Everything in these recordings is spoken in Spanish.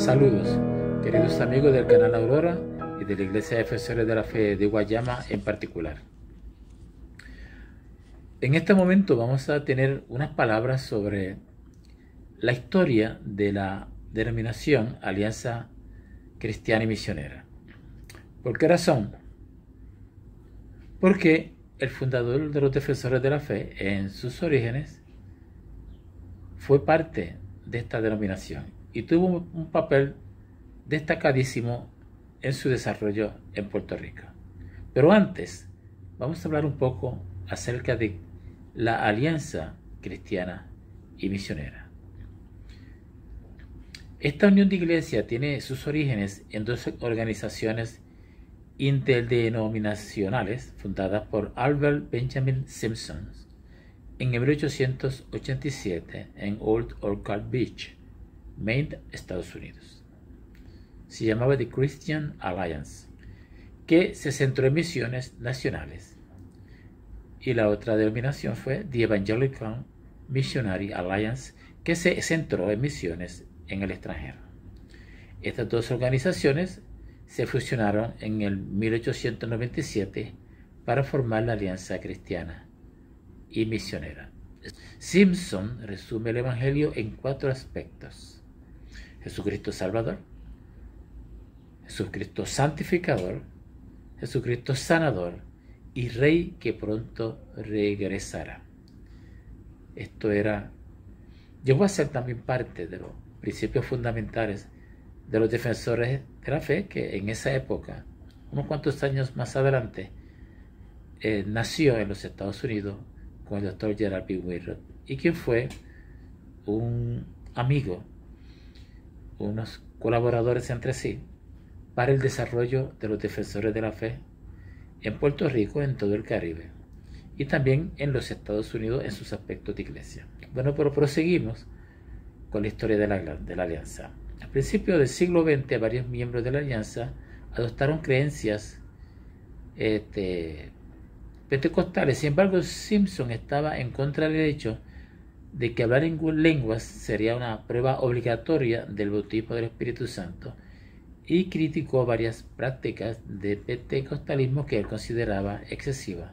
Saludos, queridos amigos del canal Aurora y de la Iglesia de Defensores de la Fe de Guayama en particular. En este momento vamos a tener unas palabras sobre la historia de la denominación Alianza Cristiana y Misionera. ¿Por qué razón? Porque el fundador de los Defensores de la Fe, en sus orígenes, fue parte de esta denominación y tuvo un papel destacadísimo en su desarrollo en Puerto Rico. Pero antes, vamos a hablar un poco acerca de la Alianza Cristiana y Misionera. Esta unión de iglesia tiene sus orígenes en dos organizaciones interdenominacionales fundadas por Albert Benjamin Simpson en 1887 en Old Orchard Beach, Maine, Estados Unidos. Se llamaba The Christian Alliance, que se centró en misiones nacionales, y la otra denominación fue The Evangelical Missionary Alliance, que se centró en misiones en el extranjero. Estas dos organizaciones se fusionaron en el 1897 para formar la Alianza Cristiana y Misionera. Simpson resume el Evangelio en 4 aspectos: Jesucristo Salvador, Jesucristo Santificador, Jesucristo Sanador y Rey que pronto regresará. Esto llegó a ser también parte de los principios fundamentales de los Defensores de la Fe, que en esa época, unos cuantos años más adelante, nació en los Estados Unidos con el Dr. Gerald B. Whitfield, y quien fue un amigo, unos colaboradores entre sí, para el desarrollo de los Defensores de la Fe en Puerto Rico, en todo el Caribe, y también en los Estados Unidos en sus aspectos de iglesia. Bueno, pero proseguimos con la historia de la Alianza. A principios del siglo XX, varios miembros de la Alianza adoptaron creencias pentecostales. Sin embargo, Simpson estaba en contra del hecho de que hablar en lenguas sería una prueba obligatoria del bautismo del Espíritu Santo, y criticó varias prácticas de pentecostalismo que él consideraba excesivas,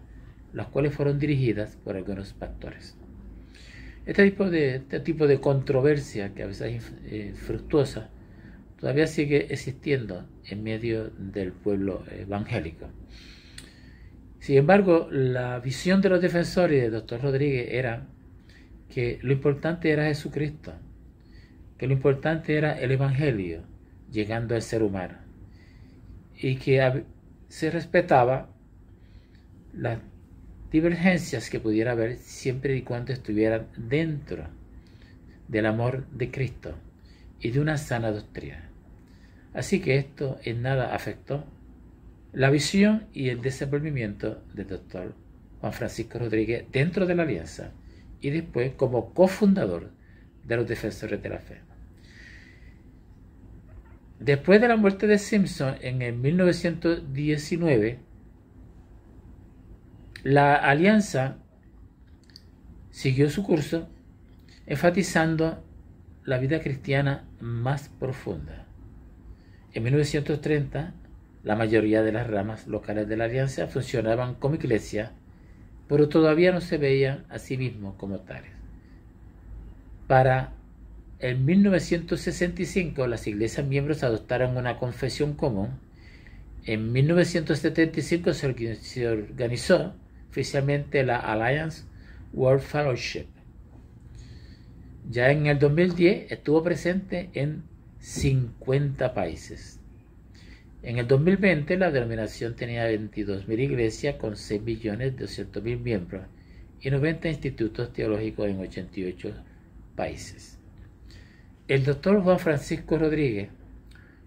las cuales fueron dirigidas por algunos pastores. Este tipo de controversia, que a veces es fructuosa, todavía sigue existiendo en medio del pueblo evangélico. Sin embargo, la visión de los defensores del Dr. Rodríguez era que lo importante era Jesucristo, que lo importante era el Evangelio llegando al ser humano, y que se respetaba las divergencias que pudiera haber siempre y cuando estuvieran dentro del amor de Cristo y de una sana doctrina. Así que esto en nada afectó la visión y el desenvolvimiento del doctor Juan Francisco Rodríguez dentro de la Alianza y después como cofundador de los Defensores de la Fe. Después de la muerte de Simpson en el 1919, la Alianza siguió su curso, enfatizando la vida cristiana más profunda. En 1930, la mayoría de las ramas locales de la Alianza funcionaban como iglesia, pero todavía no se veían a sí mismos como tales. Para el 1965, las iglesias miembros adoptaron una confesión común. En 1975 se organizó oficialmente la Alliance World Fellowship. Ya en el 2010 estuvo presente en 50 países. En el 2020 la denominación tenía 22.000 iglesias con 6.200.000 miembros y 90 institutos teológicos en 88 países. El doctor Juan Francisco Rodríguez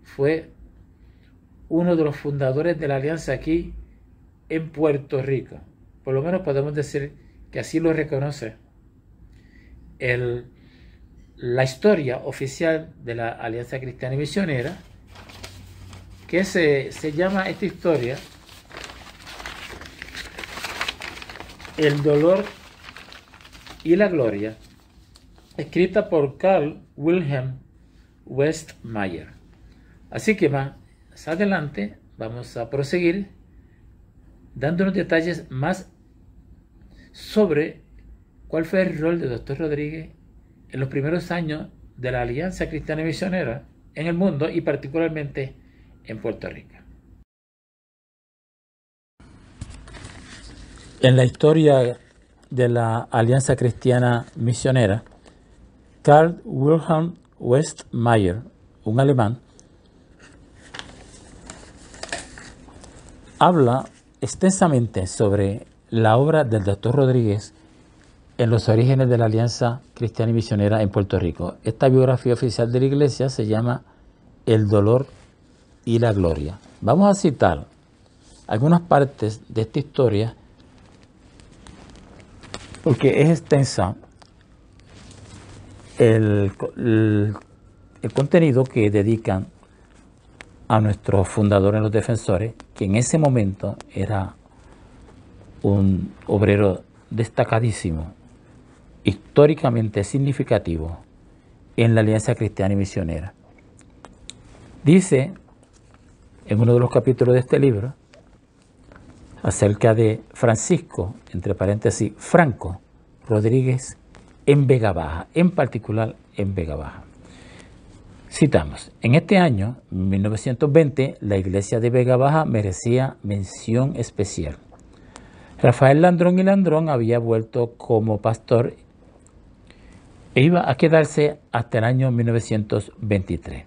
fue uno de los fundadores de la Alianza aquí en Puerto Rico. Por lo menos podemos decir que así lo reconoce la historia oficial de la Alianza Cristiana y Misionera, que se llama esta historia El dolor y la gloria, escrita por Carl Wilhelm Westmayer. Así que más adelante vamos a proseguir dándonos detalles más sobre cuál fue el rol de Dr. Rodríguez en los primeros años de la Alianza Cristiana y Misionera en el mundo y particularmente en Puerto Rico. En la historia de la Alianza Cristiana Misionera, Karl Wilhelm Westmayer, un alemán, habla extensamente sobre la obra del Dr. Rodríguez en los orígenes de la Alianza Cristiana y Misionera en Puerto Rico. Esta biografía oficial de la Iglesia se llama El dolor y la gloria. Vamos a citar algunas partes de esta historia porque es extensa el contenido que dedican a nuestro fundador en los defensores, que en ese momento era un obrero destacadísimo, históricamente significativo en la Alianza Cristiana y Misionera. Dice en uno de los capítulos de este libro acerca de Francisco, entre paréntesis, Franco Rodríguez en Vega Baja, en particular en Vega Baja. Citamos, en este año, 1920, la iglesia de Vega Baja merecía mención especial. Rafael Landrón y Landrón había vuelto como pastor e iba a quedarse hasta el año 1923,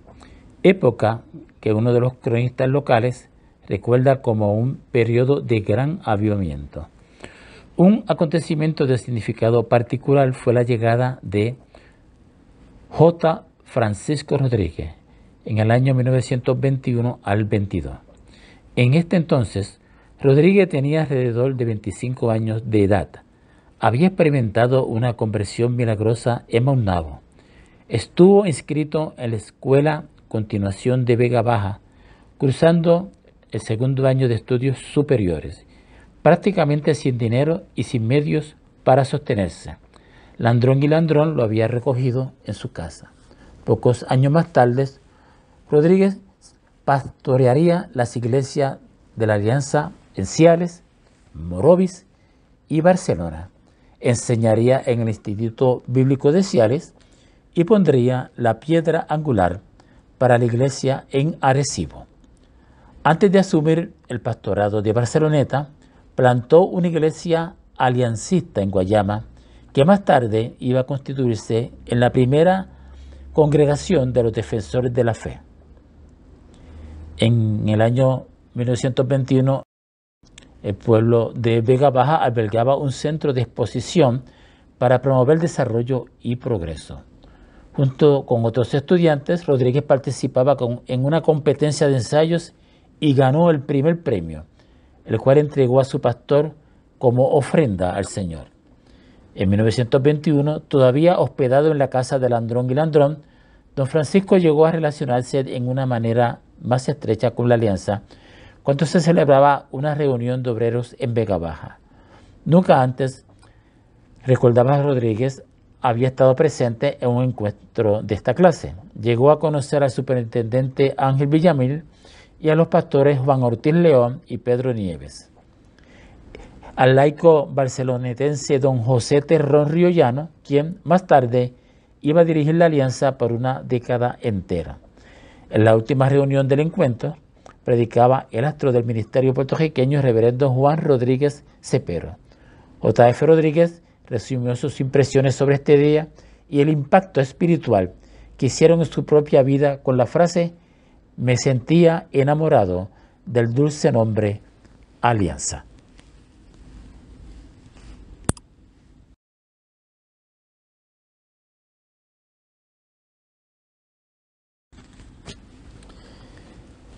época que uno de los cronistas locales recuerda como un periodo de gran avivamiento. Un acontecimiento de significado particular fue la llegada de J. Francisco Rodríguez en el año 1921 al 22. En este entonces, Rodríguez tenía alrededor de 25 años de edad. Había experimentado una conversión milagrosa en Maunabo. Estuvo inscrito en la Escuela Continuación de Vega Baja, cruzando el segundo año de estudios superiores, prácticamente sin dinero y sin medios para sostenerse. Landrón y Landrón lo había recogido en su casa. Pocos años más tarde, Rodríguez pastorearía las iglesias de la Alianza en Ciales, Morovis y Barcelona. Enseñaría en el Instituto Bíblico de Ciales y pondría la piedra angular para la iglesia en Arecibo. Antes de asumir el pastorado de Barceloneta, plantó una iglesia aliancista en Guayama, que más tarde iba a constituirse en la primera congregación de los defensores de la fe. En el año 1921, el pueblo de Vega Baja albergaba un centro de exposición para promover desarrollo y progreso. Junto con otros estudiantes, Rodríguez participaba en una competencia de ensayos y ganó el primer premio, el cual entregó a su pastor como ofrenda al Señor. En 1921, todavía hospedado en la casa de Landrón y Landrón, don Francisco llegó a relacionarse en una manera más estrecha con la Alianza cuando se celebraba una reunión de obreros en Vega Baja. Nunca antes, recordaba Rodríguez, había estado presente en un encuentro de esta clase. Llegó a conocer al superintendente Ángel Villamil y a los pastores Juan Ortiz León y Pedro Nieves. Al laico barcelonetense don José Terrón Riollano, quien más tarde iba a dirigir la Alianza por una década entera. En la última reunión del encuentro, predicaba el astro del ministerio puertorriqueño, reverendo Juan Rodríguez Cepero. J.F. Rodríguez resumió sus impresiones sobre este día y el impacto espiritual que hicieron en su propia vida con la frase: me sentía enamorado del dulce nombre Alianza.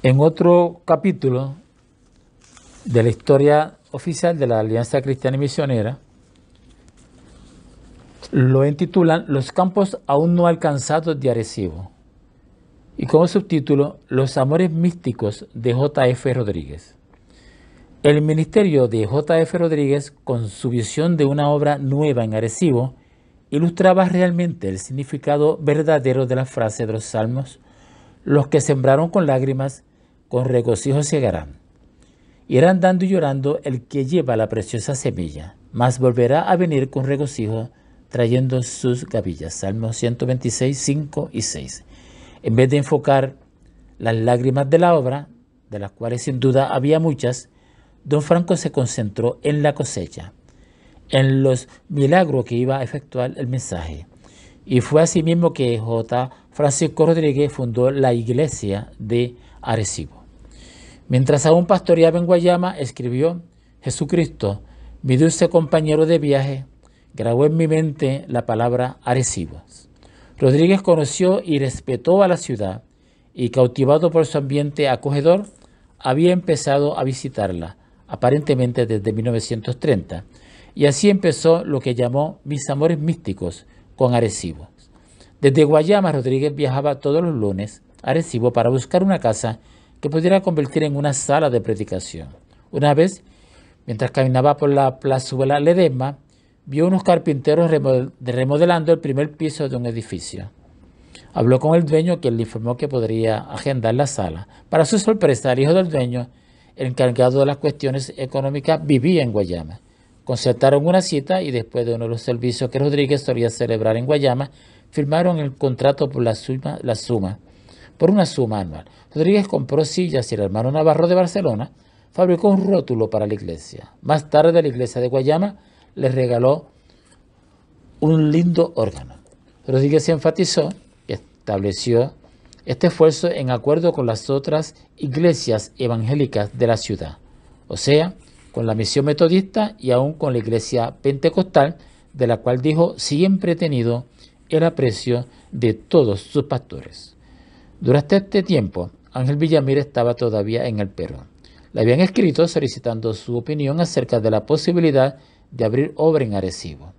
En otro capítulo de la historia oficial de la Alianza Cristiana y Misionera, lo intitulan Los campos aún no alcanzados de Arecibo, y como subtítulo, Los amores místicos de J.F. Rodríguez. El ministerio de J.F. Rodríguez, con su visión de una obra nueva en Arecibo, ilustraba realmente el significado verdadero de la frase de los Salmos: Los que sembraron con lágrimas, con regocijo segarán. Irá andando y llorando el que lleva la preciosa semilla, mas volverá a venir con regocijo trayendo sus gavillas. Salmo 126, 5 y 6. En vez de enfocar las lágrimas de la obra, de las cuales sin duda había muchas, don Franco se concentró en la cosecha, en los milagros que iba a efectuar el mensaje. Y fue así mismo que J. Francisco Rodríguez fundó la iglesia de Arecibo. Mientras aún pastoreaba en Guayama, escribió: Jesucristo, mi dulce compañero de viaje, grabó en mi mente la palabra Arecibo. Rodríguez conoció y respetó a la ciudad y, cautivado por su ambiente acogedor, había empezado a visitarla, aparentemente desde 1930, y así empezó lo que llamó Mis Amores Místicos con Arecibo. Desde Guayama, Rodríguez viajaba todos los lunes a Arecibo para buscar una casa que pudiera convertir en una sala de predicación. Una vez, mientras caminaba por la plazuela Ledesma, vio unos carpinteros remodelando el primer piso de un edificio. Habló con el dueño, quien le informó que podría agendar la sala. Para su sorpresa, el hijo del dueño, el encargado de las cuestiones económicas, vivía en Guayama. Concertaron una cita y después de uno de los servicios que Rodríguez solía celebrar en Guayama, firmaron el contrato por una suma anual. Rodríguez compró sillas y el hermano Navarro de Barcelona fabricó un rótulo para la iglesia. Más tarde, la iglesia de Guayama le regaló un lindo órgano. Rodríguez enfatizó que estableció este esfuerzo en acuerdo con las otras iglesias evangélicas de la ciudad, o sea, con la misión metodista y aún con la iglesia pentecostal, de la cual dijo siempre he tenido el aprecio de todos sus pastores. Durante este tiempo, Ángel Villamil estaba todavía en el Perú. Le habían escrito solicitando su opinión acerca de la posibilidad de abrir obra en Arecibo.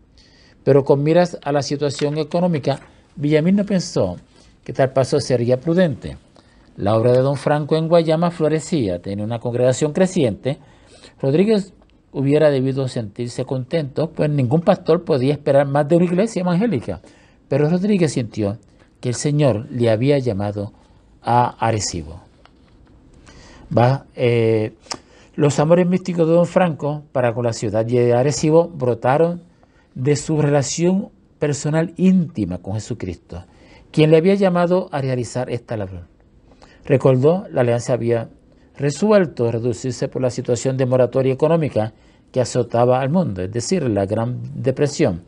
Pero con miras a la situación económica, Villamil no pensó que tal paso sería prudente. La obra de don Franco en Guayama florecía, tenía una congregación creciente. Rodríguez hubiera debido sentirse contento, pues ningún pastor podía esperar más de una iglesia evangélica. Pero Rodríguez sintió que el Señor le había llamado a Arecibo. Los amores místicos de don Franco para con la ciudad de Arecibo brotaron de su relación personal íntima con Jesucristo, quien le había llamado a realizar esta labor. Recordó, la alianza había resuelto reducirse por la situación de moratoria económica que azotaba al mundo, es decir, la Gran Depresión.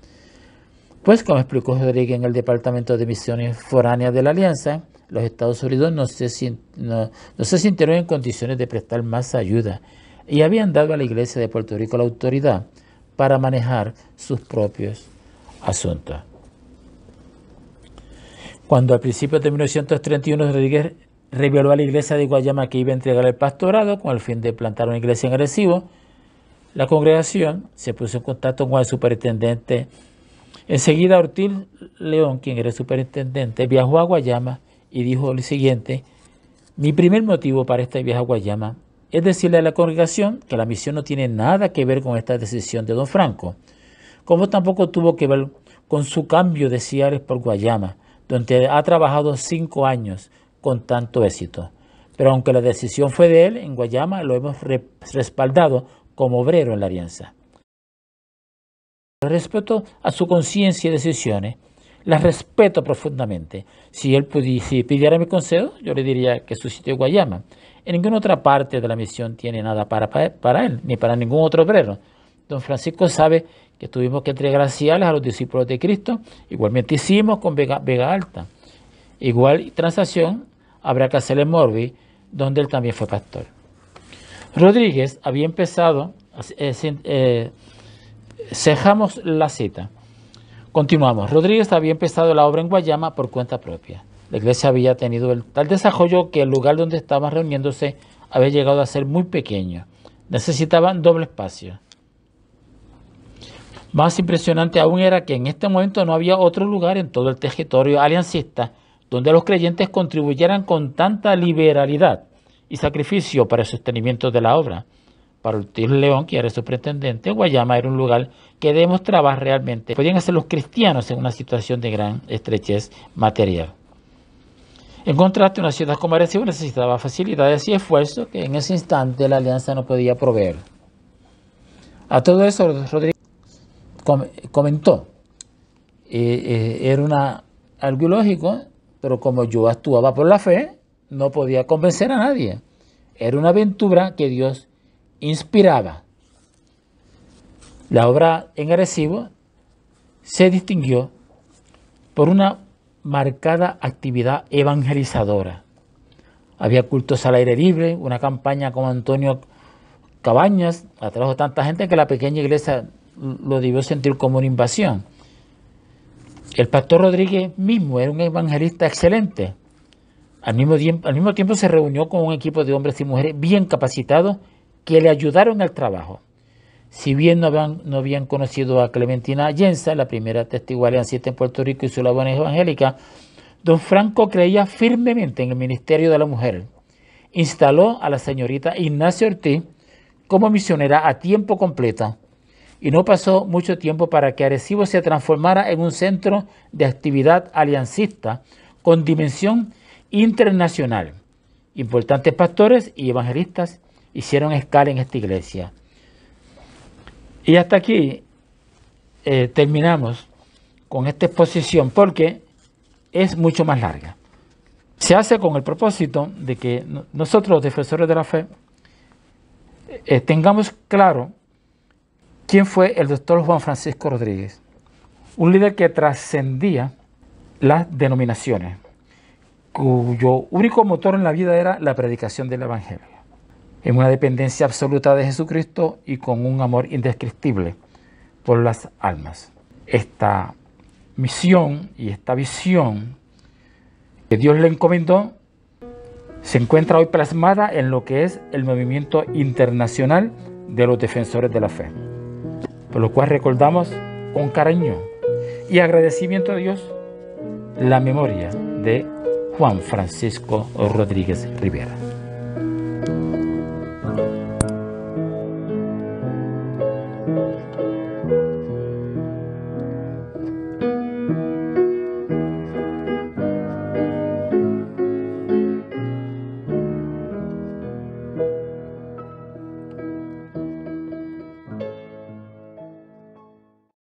Pues, como explicó Rodríguez en el Departamento de Misiones Foráneas de la Alianza, los Estados Unidos no se sintieron en condiciones de prestar más ayuda y habían dado a la Iglesia de Puerto Rico la autoridad para manejar sus propios asuntos. Cuando a principios de 1931 Rodríguez reveló a la iglesia de Guayama que iba a entregar el pastorado con el fin de plantar una iglesia en Arecibo, la congregación se puso en contacto con el superintendente. Enseguida Ortiz León, quien era el superintendente, viajó a Guayama y dijo lo siguiente: mi primer motivo para este viaje a Guayama es decirle a la congregación que la misión no tiene nada que ver con esta decisión de don Franco, como tampoco tuvo que ver con su cambio de Ciares por Guayama, donde ha trabajado 5 años con tanto éxito. Pero aunque la decisión fue de él, en Guayama lo hemos respaldado como obrero en la alianza. Respecto a su conciencia y decisiones, las respeto profundamente. Si pidiera mi consejo, yo le diría que su sitio es Guayama. En ninguna otra parte de la misión tiene nada para él, ni para ningún otro obrero. Don Francisco sabe que tuvimos que entregar graciales a los discípulos de Cristo, igualmente hicimos con Vega Alta. Igual transacción habrá que hacer en Morbi, donde él también fue pastor. Rodríguez había empezado, cejamos la cita. Continuamos. Rodríguez había empezado la obra en Guayama por cuenta propia. La iglesia había tenido tal desarrollo que el lugar donde estaban reuniéndose había llegado a ser muy pequeño. Necesitaban doble espacio. Más impresionante aún era que en este momento no había otro lugar en todo el territorio aliancista donde los creyentes contribuyeran con tanta liberalidad y sacrificio para el sostenimiento de la obra. Para Ortiz León, que era el superintendente, Guayama era un lugar que demostraba realmente podían ser los cristianos en una situación de gran estrechez material. En contraste, una ciudad como Arecibo necesitaba facilidades y esfuerzos que en ese instante la alianza no podía proveer. A todo eso Rodríguez comentó, era algo ilógico, pero como yo actuaba por la fe, no podía convencer a nadie. Era una aventura que Dios inspiraba. La obra en Arecibo se distinguió por una marcada actividad evangelizadora. Había cultos al aire libre, una campaña con Antonio Cabañas, atrajo tanta gente que la pequeña iglesia lo debió sentir como una invasión. El pastor Rodríguez mismo era un evangelista excelente. Al mismo tiempo se reunió con un equipo de hombres y mujeres bien capacitados que le ayudaron al trabajo. Si bien no habían conocido a Clementina Yenza, la primera testigo aliancista en Puerto Rico y su labor evangélica, don Franco creía firmemente en el ministerio de la mujer. Instaló a la señorita Ignacia Ortiz como misionera a tiempo completo y no pasó mucho tiempo para que Arecibo se transformara en un centro de actividad aliancista con dimensión internacional. Importantes pastores y evangelistas hicieron escala en esta iglesia. Y hasta aquí terminamos con esta exposición porque es mucho más larga. Se hace con el propósito de que nosotros, los defensores de la fe, tengamos claro quién fue el doctor Juan Francisco Rodríguez, un líder que trascendía las denominaciones, cuyo único motor en la vida era la predicación del Evangelio, en una dependencia absoluta de Jesucristo y con un amor indescriptible por las almas. Esta misión y esta visión que Dios le encomendó se encuentra hoy plasmada en lo que es el movimiento internacional de los defensores de la fe, por lo cual recordamos con cariño y agradecimiento a Dios la memoria de Juan Francisco Rodríguez Rivera.